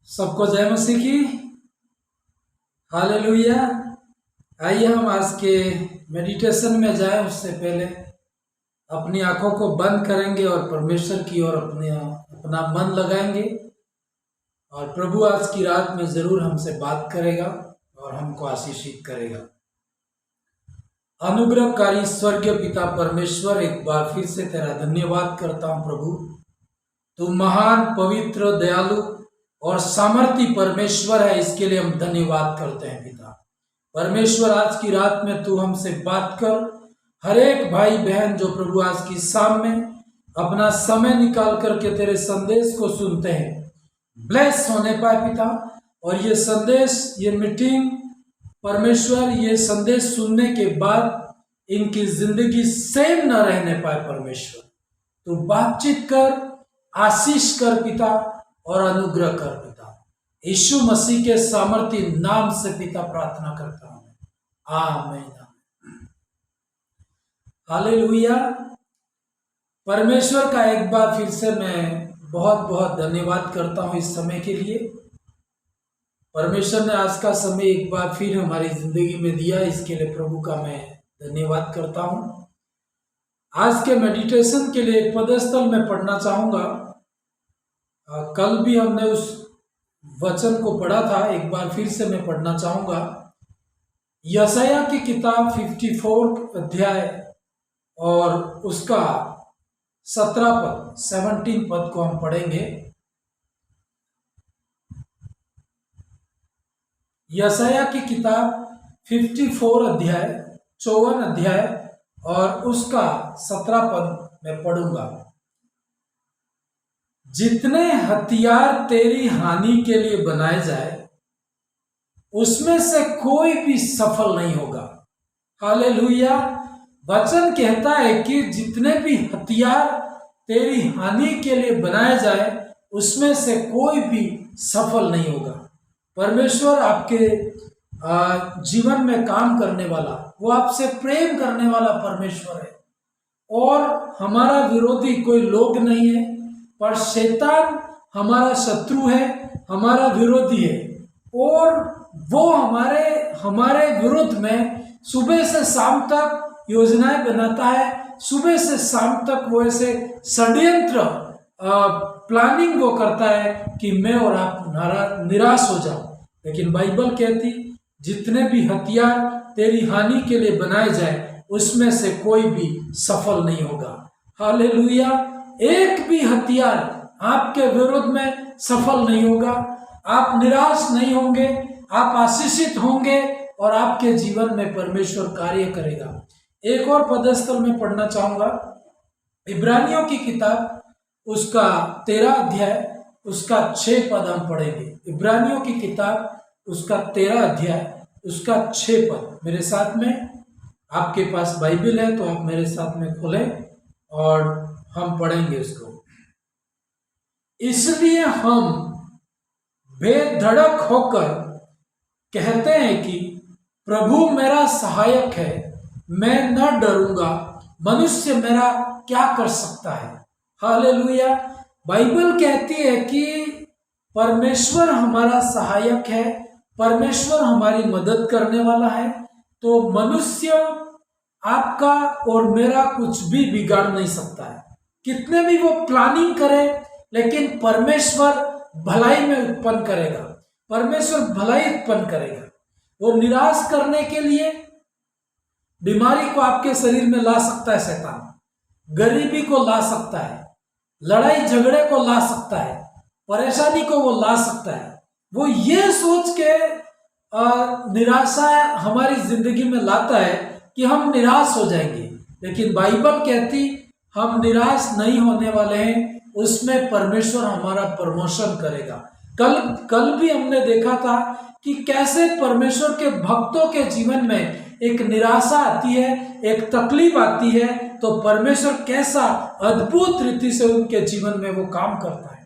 सबको जय मसीह की। हालेलुया। आइए हम आज के मेडिटेशन में जाएं। उससे पहले अपनी आंखों को बंद करेंगे और परमेश्वर की ओर अपना मन लगाएंगे। और प्रभु आज की रात में जरूर हमसे बात करेगा और हमको आशीषित करेगा। अनुग्रहकारी स्वर्गीय पिता परमेश्वर, एक बार फिर से तेरा धन्यवाद करता हूं प्रभु। तू महान, पवित्र, दयालु और सामर्थी परमेश्वर है, इसके लिए हम धन्यवाद करते हैं पिता परमेश्वर। आज की रात में तू हमसे बात कर। हर एक भाई बहन जो प्रभु आज की शाम में अपना समय निकाल करके तेरे संदेश को सुनते हैं, ब्लेस होने पाए पिता। और ये संदेश, ये मीटिंग परमेश्वर, ये संदेश सुनने के बाद इनकी जिंदगी सेम न रहने पाए परमेश्वर। तू बातचीत कर, आशीष कर पिता और अनुग्रह कर पिता। यीशु मसीह के सामर्थी नाम से पिता प्रार्थना करता हूं, आमीन। हालेलुया। परमेश्वर का एक बार फिर से मैं बहुत बहुत धन्यवाद करता हूं इस समय के लिए। परमेश्वर ने आज का समय एक बार फिर हमारी जिंदगी में दिया, इसके लिए प्रभु का मैं धन्यवाद करता हूं। आज के मेडिटेशन के लिए एक पदस्थल में पढ़ना चाहूंगा। कल भी हमने उस वचन को पढ़ा था, एक बार फिर से मैं पढ़ना चाहूंगा। यशायाह की किताब 54 अध्याय और उसका 17 पद को हम पढ़ेंगे। यशायाह की किताब 54 अध्याय 54 अध्याय और उसका 17 पद मैं पढ़ूंगा। जितने हथियार तेरी हानि के लिए बनाए जाए, उसमें से कोई भी सफल नहीं होगा। हालेलुया। वचन कहता है कि जितने भी हथियार तेरी हानि के लिए बनाए जाए, उसमें से कोई भी सफल नहीं होगा। परमेश्वर आपके जीवन में काम करने वाला, वो आपसे प्रेम करने वाला परमेश्वर है। और हमारा विरोधी कोई लोग नहीं है, पर शैतान हमारा शत्रु है, हमारा विरोधी है। और वो हमारे विरुद्ध में सुबह से शाम तक योजनाएं बनाता है। सुबह से शाम तक वो ऐसे षड्यंत्र प्लानिंग वो करता है कि मैं और आप निराश हो जाओ। लेकिन बाइबल कहती, जितने भी हथियार तेरी हानि के लिए बनाए जाए, उसमें से कोई भी सफल नहीं होगा। हालेलुया। एक भी हथियार आपके विरोध में सफल नहीं होगा। आप निराश नहीं होंगे, आप आशीषित होंगे और आपके जीवन में परमेश्वर कार्य करेगा। एक और पदस्थल में पढ़ना चाहूंगा। इब्रानियों की किताब उसका 13 अध्याय उसका 6 पद हम पढ़ेंगे। इब्रानियों की किताब उसका 13 अध्याय उसका 6 पद। मेरे साथ में, आपके पास बाइबल है तो आप मेरे साथ में खोलें और हम पढ़ेंगे उसको। इसलिए हम बेधड़क होकर कहते हैं कि प्रभु मेरा सहायक है, मैं न डरूंगा। मनुष्य मेरा क्या कर सकता है। हालेलुया। बाइबल कहती है कि परमेश्वर हमारा सहायक है, परमेश्वर हमारी मदद करने वाला है। तो मनुष्य आपका और मेरा कुछ भी बिगाड़ नहीं सकता है। कितने भी वो प्लानिंग करे, लेकिन परमेश्वर भलाई में उत्पन्न करेगा। परमेश्वर भलाई उत्पन्न करेगा। वो निराश करने के लिए बीमारी को आपके शरीर में ला सकता है शैतान, गरीबी को ला सकता है, लड़ाई झगड़े को ला सकता है, परेशानी को वो ला सकता है। वो ये सोच के निराशा हमारी जिंदगी में लाता है कि हम निराश हो जाएंगे। लेकिन बाइबल कहती हम निराश नहीं होने वाले हैं, उसमें परमेश्वर हमारा प्रमोशन करेगा। कल भी हमने देखा था कि कैसे परमेश्वर के भक्तों के जीवन में एक निराशा आती है, एक तकलीफ आती है, तो परमेश्वर कैसा अद्भुत रीति से उनके जीवन में वो काम करता है।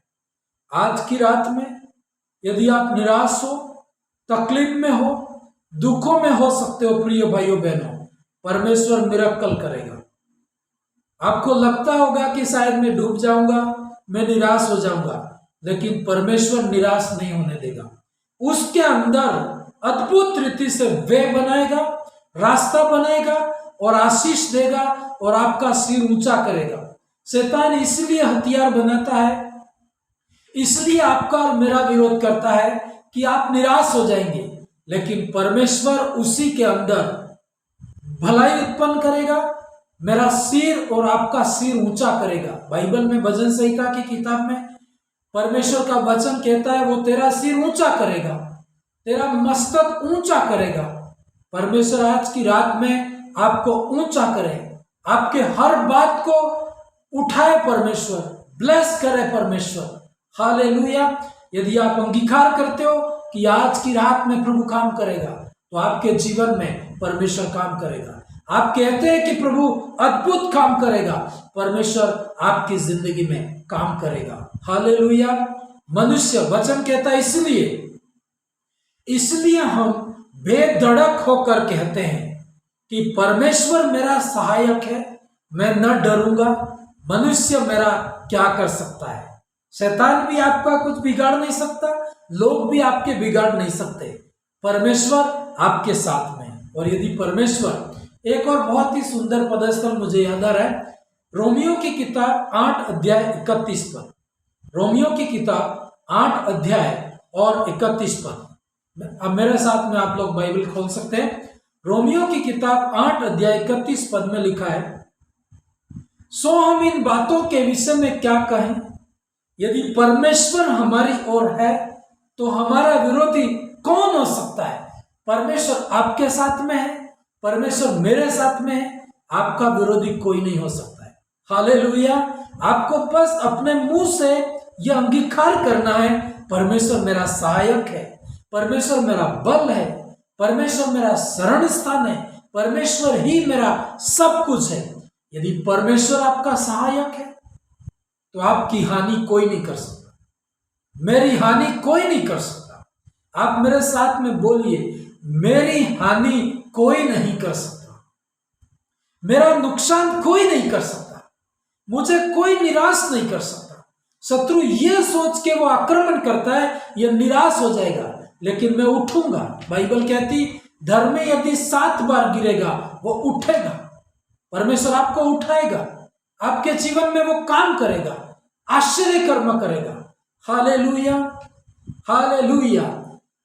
आज की रात में यदि आप निराश हो, तकलीफ में हो, दुखों में हो सकते हो, प्रिय भाइयों बहनों, परमेश्वर मिरेकल करेगा। आपको लगता होगा कि शायद मैं डूब जाऊंगा, मैं निराश हो जाऊंगा, लेकिन परमेश्वर निराश नहीं होने देगा। उसके अंदर अद्भुत रीति से वे बनाएगा, रास्ता बनाएगा और आशीष देगा और आपका सिर ऊंचा करेगा। शैतान इसलिए हथियार बनाता है, इसलिए आपका और मेरा विरोध करता है कि आप निराश हो जाएंगे, लेकिन परमेश्वर उसी के अंदर भलाई उत्पन्न करेगा, मेरा सिर और आपका सिर ऊंचा करेगा। बाइबल में भजन संहिता की किताब में परमेश्वर का वचन कहता है वो तेरा सिर ऊंचा करेगा, तेरा मस्तक ऊंचा करेगा। परमेश्वर आज की रात में आपको ऊंचा करे, आपके हर बात को उठाए परमेश्वर, ब्लेस करे परमेश्वर। हालेलुया। यदि आप अंगीकार करते हो कि आज की रात में प्रभु काम करेगा, तो आपके जीवन में परमेश्वर काम करेगा। आप कहते हैं कि प्रभु अद्भुत काम करेगा, परमेश्वर आपकी जिंदगी में काम करेगा। हालेलुया। मनुष्य वचन कहता है इसलिए हम बेधड़क होकर कहते हैं कि परमेश्वर मेरा सहायक है, मैं न डरूंगा। मनुष्य मेरा क्या कर सकता है? शैतान भी आपका कुछ बिगाड़ नहीं सकता, लोग भी आपके बिगाड़ नहीं सकते। परमेश्वर आपके साथ में है। और यदि परमेश्वर, एक और बहुत ही सुंदर पदस्थल मुझे याद आ रहा है, रोमियो की किताब 8 अध्याय 31 पद। रोमियो की किताब 8 अध्याय और 31 पद। अब मेरे साथ में आप लोग बाइबल खोल सकते हैं। रोमियो की किताब 8 अध्याय 31 पद में लिखा है, सो हम इन बातों के विषय में क्या कहें? यदि परमेश्वर हमारी ओर है तो हमारा विरोधी कौन हो सकता है? परमेश्वर आपके साथ में है, परमेश्वर मेरे साथ में है, आपका विरोधी कोई नहीं हो सकता है। हालेलुया। आपको बस अपने मुंह से यह अंगीकार करना है, परमेश्वर मेरा सहायक है, परमेश्वर मेरा बल है, परमेश्वर मेरा शरण स्थान है, परमेश्वर ही मेरा सब कुछ है। यदि परमेश्वर आपका सहायक है तो आपकी हानि कोई नहीं कर सकता, मेरी हानि कोई नहीं कर सकता। आप मेरे साथ में बोलिए, मेरी हानि कोई नहीं कर सकता, मेरा नुकसान कोई नहीं कर सकता, मुझे कोई निराश नहीं कर सकता। शत्रु ये सोच के वो आक्रमण करता है, ये निराश हो जाएगा, लेकिन मैं उठूंगा। बाइबल कहती धर्मी यदि 7 बार गिरेगा वो उठेगा। परमेश्वर आपको उठाएगा, आपके जीवन में वो काम करेगा, आश्चर्य कर्म करेगा। Hallelujah, hallelujah.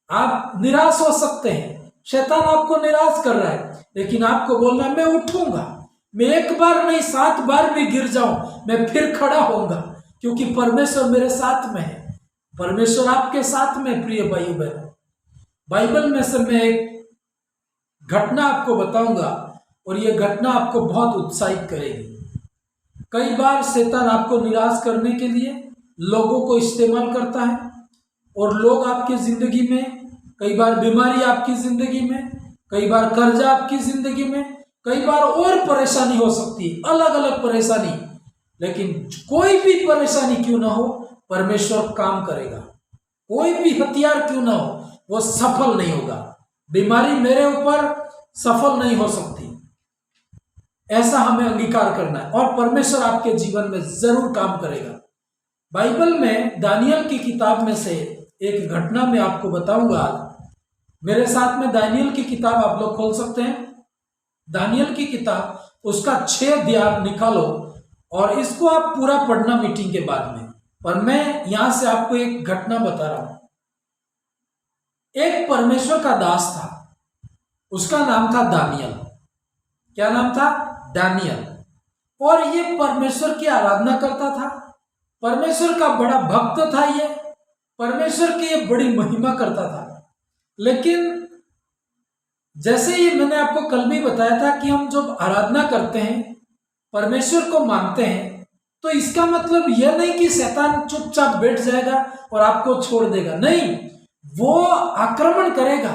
आप निराश हो सकते हैं, शैतान आपको निराश कर रहा है, लेकिन आपको बोलना मैं उठूंगा, मैं 1 बार नहीं 7 बार भी गिर जाऊं, मैं फिर खड़ा होऊंगा, क्योंकि परमेश्वर मेरे साथ में है। परमेश्वर आपके साथ में। प्रिय भाई बहन, बाइबल में से मैं एक घटना आपको बताऊंगा और यह घटना आपको बहुत उत्साहित करेगी। कई बार शैतान आपको निराश करने के लिए लोगों को इस्तेमाल करता है, और लोग आपकी जिंदगी में, कई बार बीमारी आपकी जिंदगी में, कई बार कर्जा आपकी जिंदगी में, कई बार और परेशानी हो सकती है, अलग अलग परेशानी। लेकिन कोई भी परेशानी क्यों ना हो, परमेश्वर काम करेगा। कोई भी हथियार क्यों ना हो, वो सफल नहीं होगा। बीमारी मेरे ऊपर सफल नहीं हो सकती, ऐसा हमें अंगीकार करना है, और परमेश्वर आपके जीवन में जरूर काम करेगा। बाइबल में दानियल की किताब में से एक घटना मैं आपको बताऊंगा। मेरे साथ में दानियल की किताब आप लोग खोल सकते हैं। दानियल की किताब, उसका 6 अध्याय आप निकालो और इसको आप पूरा पढ़ना मीटिंग के बाद में। पर मैं यहां से आपको एक घटना बता रहा हूं। एक परमेश्वर का दास था, उसका नाम था दानियल। क्या नाम था? दानियल। और ये परमेश्वर की आराधना करता था, परमेश्वर का बड़ा भक्त था, ये परमेश्वर की ये बड़ी महिमा करता था। लेकिन जैसे ये मैंने आपको कल भी बताया था कि हम जब आराधना करते हैं, परमेश्वर को मानते हैं, तो इसका मतलब यह नहीं कि शैतान चुपचाप बैठ जाएगा और आपको छोड़ देगा। नहीं, वो आक्रमण करेगा,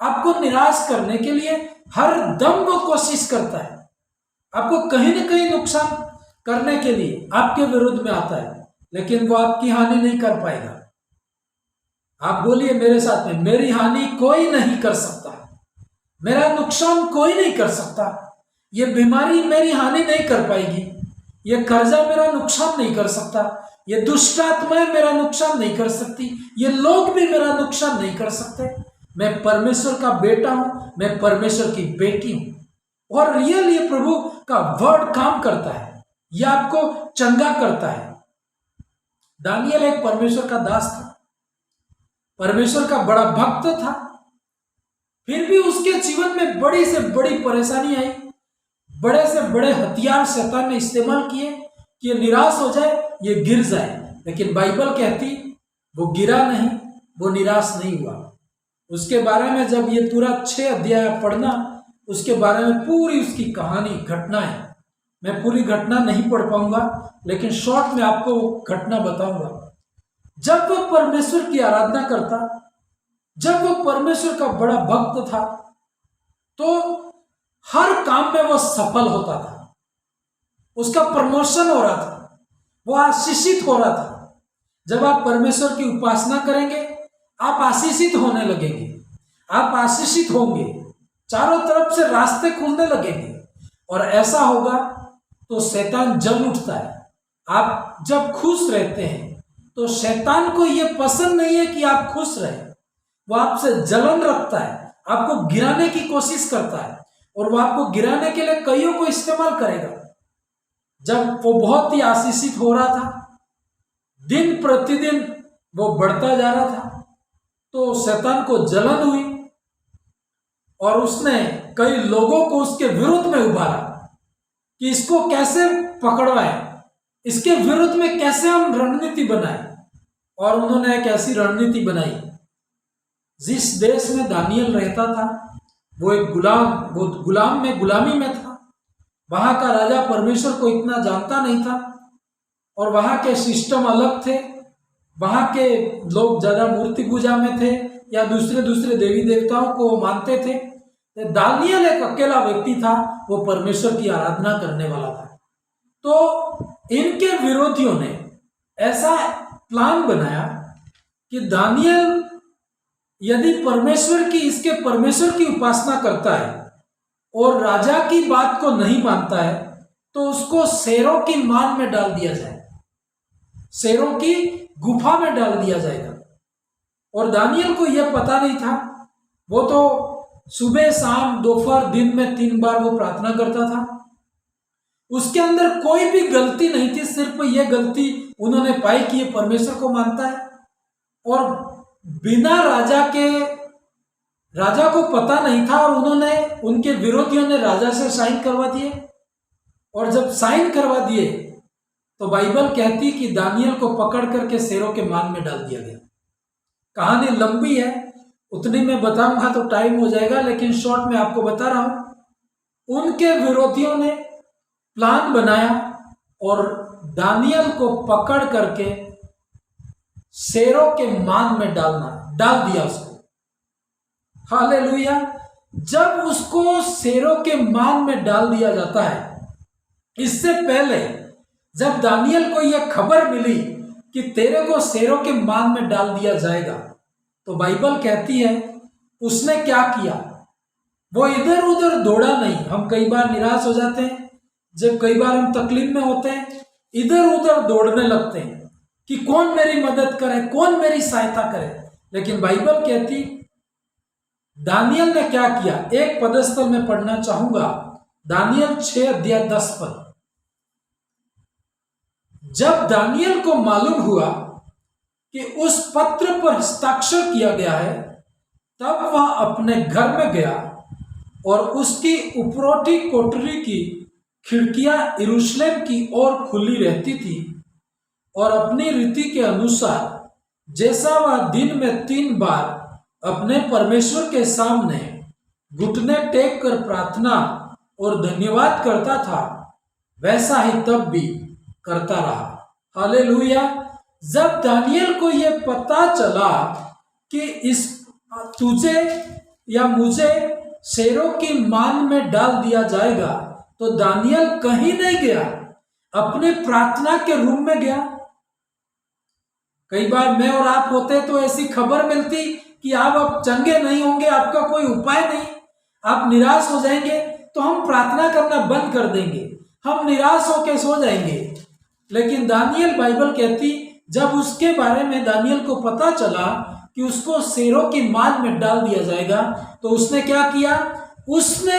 आपको निराश करने के लिए हर दम वो कोशिश करता है, आपको कहीं ना कहीं नुकसान करने के लिए आपके विरुद्ध में आता है, लेकिन वो आपकी हानि नहीं कर पाएगा। आप बोलिए मेरे साथ में, मेरी हानि कोई नहीं कर सकता, मेरा नुकसान कोई नहीं कर सकता, ये बीमारी मेरी हानि नहीं कर पाएगी, ये कर्जा मेरा नुकसान नहीं कर सकता, ये दुष्ट आत्माएं मेरा नुकसान नहीं कर सकती, ये लोग भी मेरा नुकसान नहीं कर सकते। मैं परमेश्वर का बेटा हूं, मैं परमेश्वर की बेटी हूं और रियल ये प्रभु का वर्ड काम करता है, यह आपको चंगा करता है। दानियल एक परमेश्वर का दास था, परमेश्वर का बड़ा भक्त था, फिर भी उसके जीवन में बड़ी से बड़ी परेशानी आई, बड़े से बड़े हथियार शैतान ने इस्तेमाल किए कि ये निराश हो जाए, ये गिर जाए। लेकिन बाइबल कहती वो गिरा नहीं, वो निराश नहीं हुआ। उसके बारे में जब ये पूरा 6 अध्याय पढ़ना, उसके बारे में पूरी उसकी कहानी, घटनाएं, मैं पूरी घटना नहीं पढ़ पाऊंगा, लेकिन शॉर्ट में आपको घटना बताऊंगा। जब वो परमेश्वर की आराधना करता, जब वो परमेश्वर का बड़ा भक्त था, तो हर काम में वो सफल होता था, उसका प्रमोशन हो रहा था, वो आशीषित हो रहा था। जब आप परमेश्वर की उपासना करेंगे, आप आशीषित होने लगेंगे, आप आशीषित होंगे, चारों तरफ से रास्ते खुलने लगेंगे। और ऐसा होगा तो शैतान जल उठता है। आप जब खुश रहते हैं तो शैतान को यह पसंद नहीं है कि आप खुश रहे, वो आपसे जलन रखता है, आपको गिराने की कोशिश करता है और वो आपको गिराने के लिए कईयों को इस्तेमाल करेगा। जब वो बहुत ही आशीषित हो रहा था, दिन प्रतिदिन वो बढ़ता जा रहा था, तो शैतान को जलन हुई और उसने कई लोगों को उसके विरुद्ध में उभारा कि इसको कैसे पकड़वाएं, इसके विरुद्ध में कैसे हम रणनीति बनाएं। और उन्होंने एक ऐसी रणनीति बनाई, जिस देश में दानियल रहता था वो एक गुलामी में था। वहां का राजा परमेश्वर को इतना जानता नहीं था और वहां के सिस्टम अलग थे, वहां के लोग ज्यादा मूर्ति पूजा में थे या दूसरे देवी देवताओं को मानते थे। दानियल एक अकेला व्यक्ति था, वो परमेश्वर की आराधना करने वाला था। तो इनके विरोधियों ने ऐसा प्लान बनाया कि दानियल यदि इसके परमेश्वर की उपासना करता है और राजा की बात को नहीं मानता है, तो उसको शेरों की मान में डाल दिया जाए, शेरों की गुफा में डाल दिया जाएगा। और दानियल को यह पता नहीं था, वो तो सुबह शाम दोपहर दिन में 3 बार वो प्रार्थना करता था, उसके अंदर कोई भी गलती नहीं थी। सिर्फ ये गलती उन्होंने पाई कि ये परमेश्वर को मानता है और बिना राजा को पता नहीं था, और उनके विरोधियों ने राजा से साइन करवा दिए। और जब साइन करवा दिए तो बाइबल कहती कि दानियल को पकड़ करके शेरों के मान में डाल दिया गया। कहानी लंबी है, उतनी मैं बताऊंगा तो टाइम हो जाएगा, लेकिन शॉर्ट में आपको बता रहा हूं। उनके विरोधियों ने प्लान बनाया और दानियल को पकड़ करके शेरों के मान में डाल दिया उसको। हालेलुया। जब उसको शेरों के मान में डाल दिया जाता है, इससे पहले जब दानियल को यह खबर मिली कि तेरे को शेरों के मान में डाल दिया जाएगा, तो बाइबल कहती है उसने क्या किया, वो इधर उधर दौड़ा नहीं। हम कई बार निराश हो जाते हैं, जब कई बार हम तकलीफ में होते हैं, इधर उधर दौड़ने लगते हैं कि कौन मेरी मदद करे, कौन मेरी सहायता करे। लेकिन बाइबल कहती, दानियल ने क्या किया, एक पदस्थल में पढ़ना चाहूंगा, दानियल 6 अध्याय 10 पद। जब दानियल को मालूम हुआ कि उस पत्र पर हस्ताक्षर किया गया है, तब वह अपने घर में गया और उसकी उपरोटी कोठरी की खिड़कियां यरूशलेम की ओर खुली रहती थी, और अपनी रीति के अनुसार जैसा वह दिन में 3 बार अपने परमेश्वर के सामने घुटने टेक कर प्रार्थना और धन्यवाद करता था, वैसा ही तब भी करता रहा। हालेलुया। जब दानियल को यह पता चला कि तुझे या मुझे शेरों की मान में डाल दिया जाएगा, तो दानियल कहीं नहीं गया, अपने प्रार्थना के रूम में गया। कई बार मैं और आप होते तो ऐसी खबर मिलती कि आप अब चंगे नहीं होंगे, आपका कोई उपाय नहीं, आप निराश हो जाएंगे, तो हम प्रार्थना करना बंद कर देंगे, हम निराश होकर सो जाएंगे। लेकिन दानियल, बाइबल कहती, जब उसके बारे में दानियल को पता चला कि उसको शेरों की मार में डाल दिया जाएगा, तो उसने क्या किया? उसने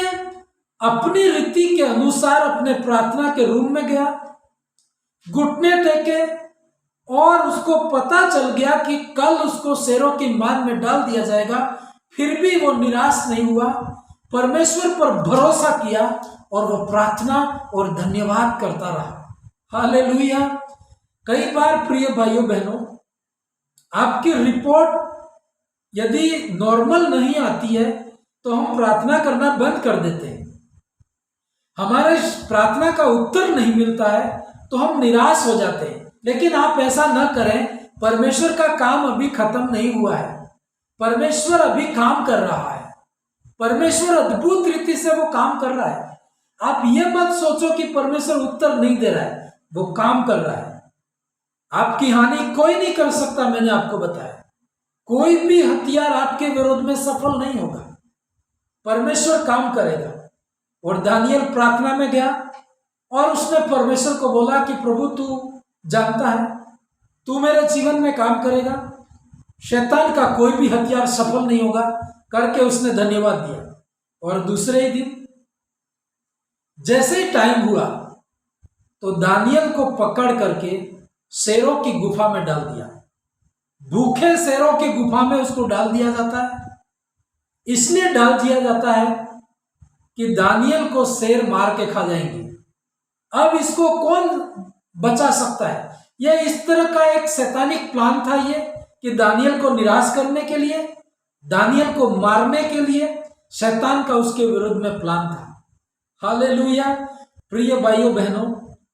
अपनी रीति के अनुसार अपने प्रार्थना के रूम में गया, घुटने टेके, और उसको पता चल गया कि कल उसको शेरों की मार में डाल दिया जाएगा। फिर भी वो निराश नहीं हुआ, परमेश्वर पर भरोसा किया और वो प्रार्थना और धन्यवाद करता रहा। हालेलुया। कई बार प्रिय भाइयों बहनों, आपकी रिपोर्ट यदि नॉर्मल नहीं आती है तो हम प्रार्थना करना बंद कर देते हैं। हमारे प्रार्थना का उत्तर नहीं मिलता है तो हम निराश हो जाते हैं। लेकिन आप ऐसा न करें, परमेश्वर का काम अभी खत्म नहीं हुआ है, परमेश्वर अभी काम कर रहा है, परमेश्वर अद्भुत रीति से वो काम कर रहा है। आप ये मत सोचो कि परमेश्वर उत्तर नहीं दे रहा है, वो काम कर रहा है। आपकी हानि कोई नहीं कर सकता, मैंने आपको बताया। कोई भी हथियार आपके विरोध में सफल नहीं होगा, परमेश्वर काम करेगा। और दानियल प्रार्थना में गया और उसने परमेश्वर को बोला कि प्रभु, तू जानता है, तू मेरे जीवन में काम करेगा, शैतान का कोई भी हथियार सफल नहीं होगा, करके उसने धन्यवाद दिया। और दूसरे ही दिन जैसे ही टाइम हुआ तो दानियल को पकड़ करके शेरों की गुफा में डाल दिया। भूखे शेरों की गुफा में उसको डाल दिया जाता है। इसलिए डाल दिया जाता है कि दानियल को शेर मार के खा जाएंगे। अब इसको कौन बचा सकता है? यह इस तरह का एक शैतानिक प्लान था ये, कि दानियल को निराश करने के लिए, दानियल को मारने के लिए शैतान का उसके विरुद्ध में प्लान था। हालेलुया। प्रिय भाइयों बहनों,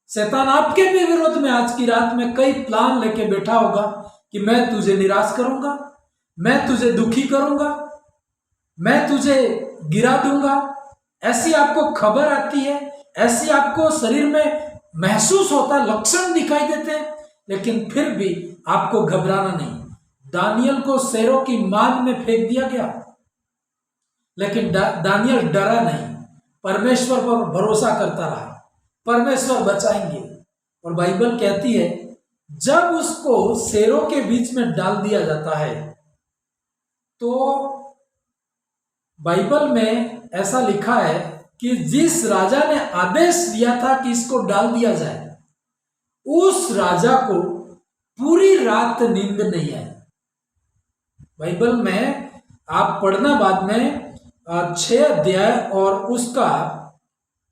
शैतान आपके भी विरोध में आज की रात में कई प्लान लेके बैठा होगा कि मैं तुझे निराश करूंगा, मैं तुझे दुखी करूंगा, मैं तुझे गिरा दूंगा। ऐसी आपको खबर आती है, ऐसी आपको शरीर में महसूस होता, लक्षण दिखाई देते हैं, लेकिन फिर भी आपको घबराना नहीं। दानियल को शेरों की मार में फेंक दिया गया, लेकिन दानियल डरा नहीं, परमेश्वर पर भरोसा करता रहा, परमेश्वर बचाएंगे। और बाइबल कहती है जब उसको शेरों के बीच में डाल दिया जाता है तो बाइबल में ऐसा लिखा है कि जिस राजा ने आदेश दिया था कि इसको डाल दिया जाए, उस राजा को पूरी रात नींद नहीं आई। बाइबल में आप पढ़ना बाद में 6 अध्याय और उसका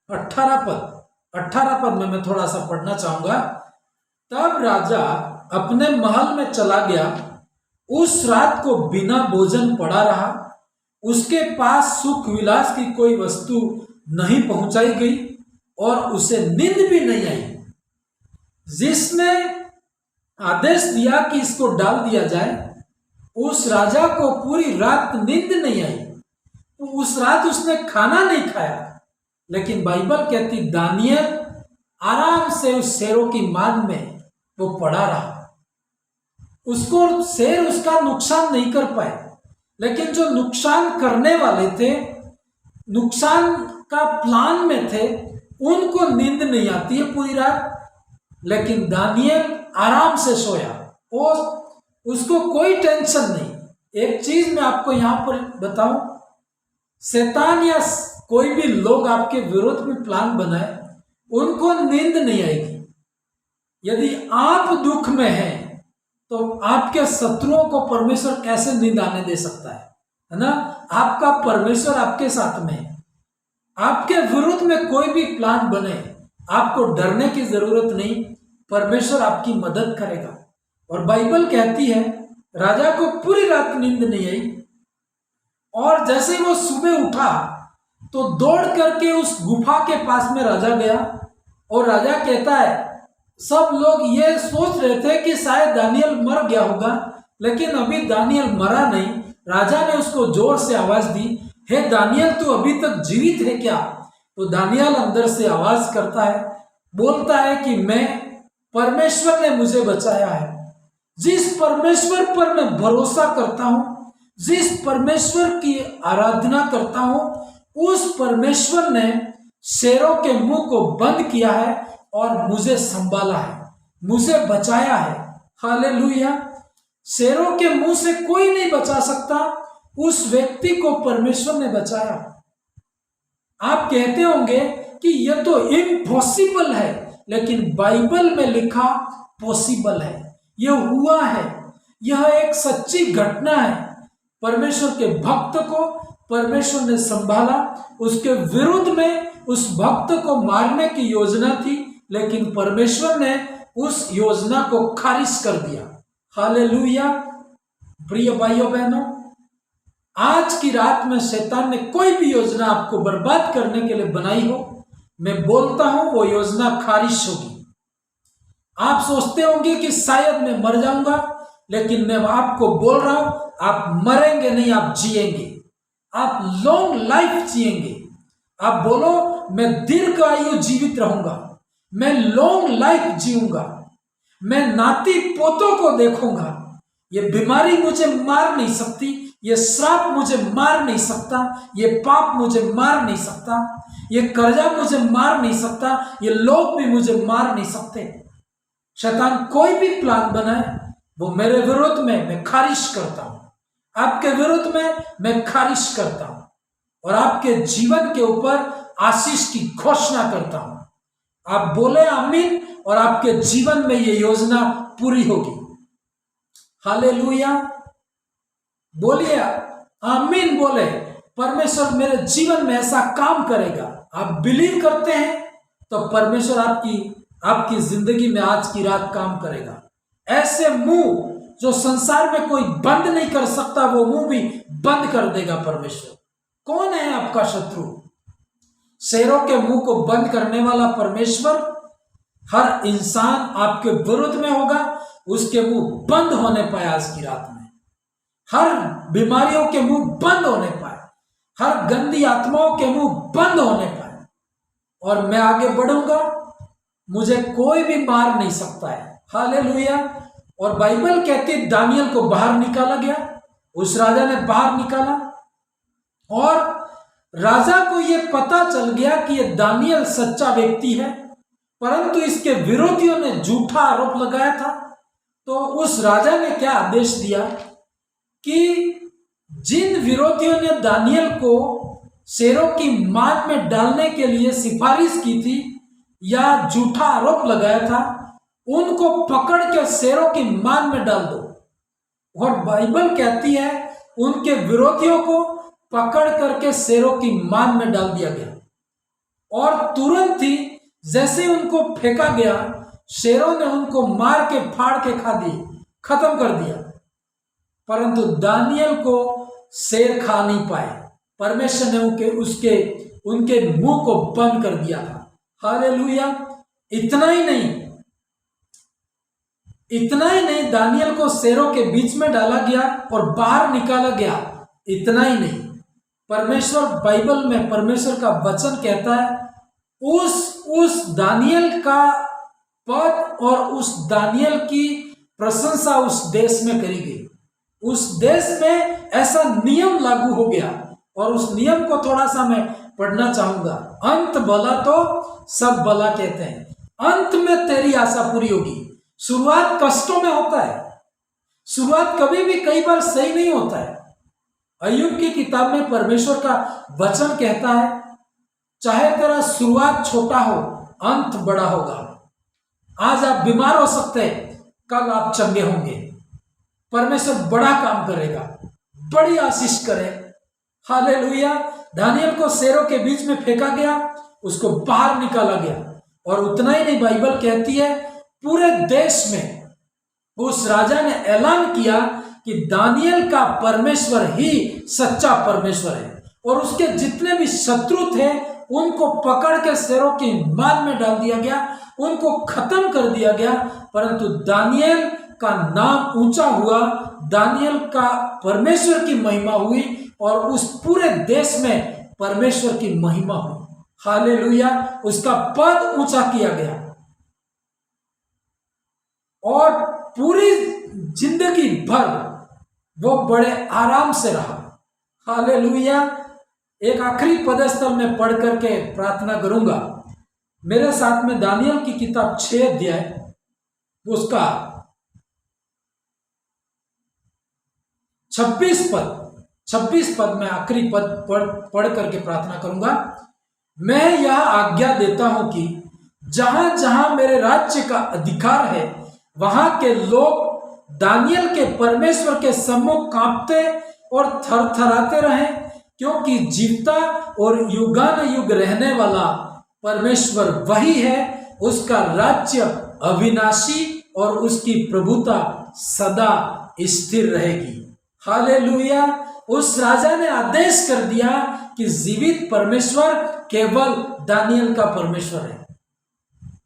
18 पद में मैं थोड़ा सा पढ़ना चाहूंगा। तब राजा अपने महल में चला गया, उस रात को बिना भोजन पड़ा रहा, उसके पास सुख विलास की कोई वस्तु नहीं पहुंचाई गई और उसे नींद भी नहीं आई। जिसने आदेश दिया कि इसको डाल दिया जाए, उस राजा को पूरी रात नींद नहीं आई, तो उस रात उसने खाना नहीं खाया। लेकिन बाइबल कहती दानियल आराम से उस शेरों की मान में वो पड़ा रहा। उसको शेर उसका नुकसान नहीं कर पाए, लेकिन जो नुकसान करने वाले थे, नुकसान का प्लान में थे, उनको नींद नहीं आती है पूरी रात। लेकिन दानियल आराम से सोया और उसको कोई टेंशन नहीं। एक चीज मैं आपको यहां पर बताऊं, शैतान या कोई भी लोग आपके विरोध में प्लान बनाए, उनको नींद नहीं आएगी। यदि आप दुख में हैं तो आपके शत्रुओं को परमेश्वर कैसे नींद आने दे सकता है ना? आपका परमेश्वर आपके साथ में है। आपके विरुद्ध में कोई भी प्लान बने, आपको डरने की जरूरत नहीं, परमेश्वर आपकी मदद करेगा। और बाइबल कहती है राजा को पूरी रात नींद नहीं आई, और जैसे ही वो सुबह उठा तो दौड़ करके उस गुफा के पास में राजा गया। और राजा कहता है सब लोग ये सोच रहे थे कि शायद दानियल मर गया होगा, लेकिन अभी दानियल मरा नहीं। राजा ने उसको जोर से आवाज दी, हे दानियल, तू अभी तक जीवित है क्या? तो दानियल अंदर से आवाज करता है, बोलता है कि मैं, परमेश्वर ने मुझे बचाया है। जिस परमेश्वर पर मैं भरोसा करता हूं, जिस परमेश्वर की आराधना करता हूं, उस परमेश्वर ने शेरों के मुंह को बंद किया है और मुझे संभाला है। मुझे बचाया है। हालेलुया। शेरों के मुंह से कोई नहीं बचा सकता, उस व्यक्ति को परमेश्वर ने बचाया। आप कहते होंगे कि यह तो इम्पॉसिबल है, लेकिन बाइबल में लिखा पॉसिबल है, यह हुआ है, यह एक सच्ची घटना है। परमेश्वर के भक्त को परमेश्वर ने संभाला। उसके विरुद्ध में उस भक्त को मारने की योजना थी, लेकिन परमेश्वर ने उस योजना को खारिज कर दिया। हालेलुया। प्रिय भाइयों बहनों, आज की रात में शैतान ने कोई भी योजना आपको बर्बाद करने के लिए बनाई हो, मैं बोलता हूं वो योजना खारिज होगी। आप सोचते होंगे कि शायद मैं मर जाऊंगा, लेकिन मैं आपको बोल रहा हूं, आप मरेंगे नहीं, आप जिएंगे। आप लॉन्ग लाइफ जिएंगे। आप बोलो, मैं दीर्घ आयु जीवित रहूंगा, मैं लॉन्ग लाइफ जीऊंगा, मैं नाती पोतों को देखूंगा। ये बीमारी मुझे मार नहीं सकती, ये श्राप मुझे मार नहीं सकता, ये पाप मुझे मार नहीं सकता, ये कर्जा मुझे मार नहीं सकता, ये लोग भी मुझे मार नहीं सकते। शैतान कोई भी प्लान बनाए वो मेरे विरोध में मैं खारिज करता हूं, आपके विरोध में मैं खारिज करता हूं, और आपके जीवन के ऊपर आशीष की घोषणा करता हूं। आप बोले आमीन, और आपके जीवन में ये योजना पूरी होगी। हालेलुया। बोलिए आमीन। बोले, परमेश्वर मेरे जीवन में ऐसा काम करेगा। आप बिलीव करते हैं तो परमेश्वर आपकी जिंदगी में आज की रात काम करेगा। ऐसे मुंह जो संसार में कोई बंद नहीं कर सकता, वो मुंह भी बंद कर देगा परमेश्वर। कौन है आपका शत्रु? शेरों के मुंह को बंद करने वाला परमेश्वर। हर इंसान आपके विरुद्ध में होगा, उसके मुंह बंद होने पाए आज की रात में। हर बीमारियों के मुंह बंद होने पाए, हर गंदी आत्माओं के मुंह बंद होने पाए, और मैं आगे बढ़ूंगा, मुझे कोई भी मार नहीं सकता है। हालेलुया। और बाइबल कहती है दानियल को बाहर निकाला गया, उस राजा ने बाहर निकाला, और राजा को यह पता चल गया कि यह दानियल सच्चा व्यक्ति है, परंतु इसके विरोधियों ने झूठा आरोप लगाया था। तो उस राजा ने क्या आदेश दिया कि जिन विरोधियों ने दानियल को शेरों की मान में डालने के लिए सिफारिश की थी या झूठा आरोप लगाया था, उनको पकड़ के शेरों की मान में डाल दो। और बाइबल कहती है उनके विरोधियों को पकड़ करके शेरों की मान में डाल दिया गया, और तुरंत ही जैसे उनको फेंका गया, शेरों ने उनको मार के फाड़ के खा दिए, खत्म कर दिया। परंतु दानियल को शेर खा नहीं पाए, परमेश्वर ने उनके मुंह को बंद कर दिया था। हालेलुया। इतना ही नहीं, दानियल को शेरों के बीच में डाला गया और बाहर निकाला गया। इतना ही नहीं, परमेश्वर बाइबल में परमेश्वर का वचन कहता है उस दानियल का पद और उस दानियल की प्रशंसा उस देश में करी गई। उस देश में ऐसा नियम लागू हो गया, और उस नियम को थोड़ा सा मैं पढ़ना चाहूंगा। अंत भला तो सब भला कहते हैं, अंत में तेरी आशा पूरी होगी। शुरुआत कष्टों में होता है, शुरुआत कभी भी कई बार सही नहीं होता है। अय्यूब की किताब में परमेश्वर का वचन कहता है चाहे तेरा शुरुआत छोटा हो, अंत बड़ा होगा। आज आप बीमार हो सकते हैं, कल आप चंगे होंगे। परमेश्वर बड़ा काम करेगा, बड़ी आशीष करे। हालेलुया। दानियल को शेरों के बीच में फेंका गया, उसको बाहर निकाला गया, और उतना ही नहीं, बाइबल कहती है पूरे देश में उस राजा ने ऐलान किया कि दानियल का परमेश्वर ही सच्चा परमेश्वर है, और उसके जितने भी शत्रु थे उनको पकड़ के शेरों की मान में डाल दिया गया, उनको खत्म कर दिया गया। परंतु दानियल का नाम ऊंचा हुआ, दानियल का परमेश्वर की महिमा हुई, और उस पूरे देश में परमेश्वर की महिमा हुई। हालेलुया। उसका पद ऊंचा किया गया, और पूरी जिंदगी भर वो बड़े आराम से रहा। हालेलुया। एक आखिरी पदस्थल में पढ़ करके प्रार्थना करूंगा। मेरे साथ में दानियल की किताब 6 अध्याय उसका 26 पद में आखिरी पद पढ़ करके प्रार्थना करूंगा। मैं यह आज्ञा देता हूं कि जहां जहां मेरे राज्य का अधिकार है वहां के लोग दानियल के परमेश्वर के सम्मुख कांपते और थरथराते रहें, क्योंकि जीवता और युगानुयुग रहने वाला परमेश्वर वही है। उसका राज्य अविनाशी और उसकी प्रभुता सदा स्थिर रहेगी। हालेलुया। उस राजा ने आदेश कर दिया कि जीवित परमेश्वर केवल दानियल का परमेश्वर है।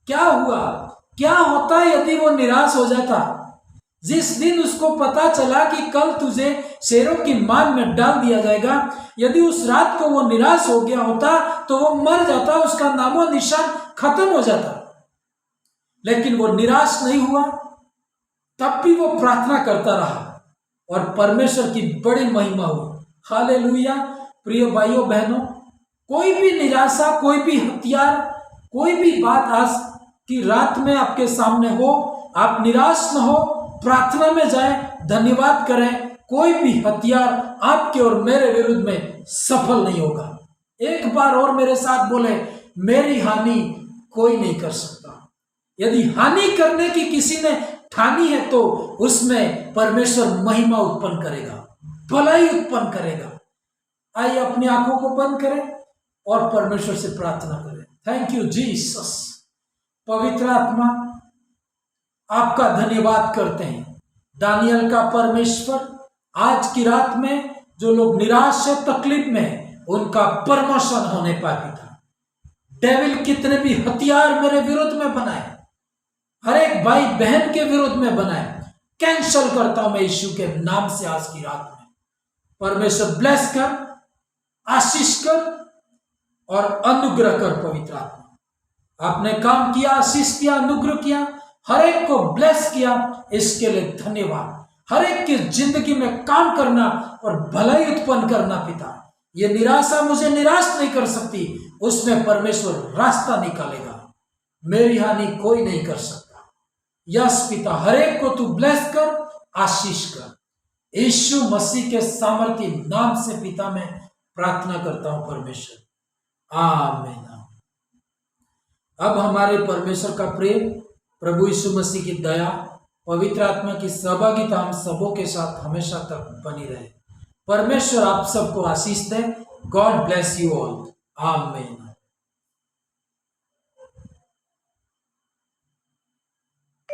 क्या हुआ, क्या होता यदि वो निराश हो जाता? जिस दिन उसको पता चला कि कल तुझे शेरों की मान में डाल दिया जाएगा, यदि उस रात को वो निराश हो गया होता तो वो मर जाता, उसका नामो निशान खत्म हो जाता। लेकिन वो निराश नहीं हुआ, तब भी वो प्रार्थना करता रहा और परमेश्वर की बड़ी महिमा हुई। हालेलुया। प्रिय भाइयों बहनों, कोई भी निराशा, कोई भी हथियार, कोई भी बात आज की रात में आपके सामने हो, आप निराश न हो, प्रार्थना में जाएं, धन्यवाद करें। कोई भी हथियार आपके और मेरे विरुद्ध में सफल नहीं होगा। एक बार और मेरे साथ बोले, मेरी हानि कोई नहीं कर सकता। यदि हानि करने की किसी ने ठानी है तो उसमें परमेश्वर महिमा उत्पन्न करेगा, भलाई उत्पन्न करेगा। आइए अपनी आंखों को बंद करें और परमेश्वर से प्रार्थना करें। Thank you Jesus. पवित्र आत्मा, आपका धन्यवाद करते हैं। दानियल का परमेश्वर, आज की रात में जो लोग निराश है, तकलीफ में, उनका प्रमोशन होने पाए पिता। डेविल कितने भी हथियार मेरे विरोध में बनाए, हर एक भाई बहन के विरोध में बनाए, कैंसल करता हूं मैं यीशु के नाम से। आज की रात में परमेश्वर ब्लेस कर, आशीष कर और अनुग्रह कर। पवित्र आत्मा, आपने काम किया, आशीष किया, अनुग्रह किया, हर एक को ब्लेस किया, इसके लिए धन्यवाद। हर एक की जिंदगी में काम करना और भलाई उत्पन्न करना पिता। ये निराशा मुझे निराश नहीं कर सकती, उसमें परमेश्वर रास्ता निकालेगा। मेरी हानि कोई नहीं कर सकता। यस पिता, हर एक को तू ब्लेस कर, आशीष कर। यीशु मसीह के सामर्थ्य नाम से पिता मैं प्रार्थना करता हूं परमेश्वर, आमीन। अब हमारे परमेश्वर का प्रेम, प्रभु यीशु मसीह की दया, पवित्र आत्मा की सहभागिता हम सबों के साथ हमेशा तक बनी रहे। परमेश्वर आप सबको आशीष दे। गॉड ब्लेस यू ऑल, आमीन।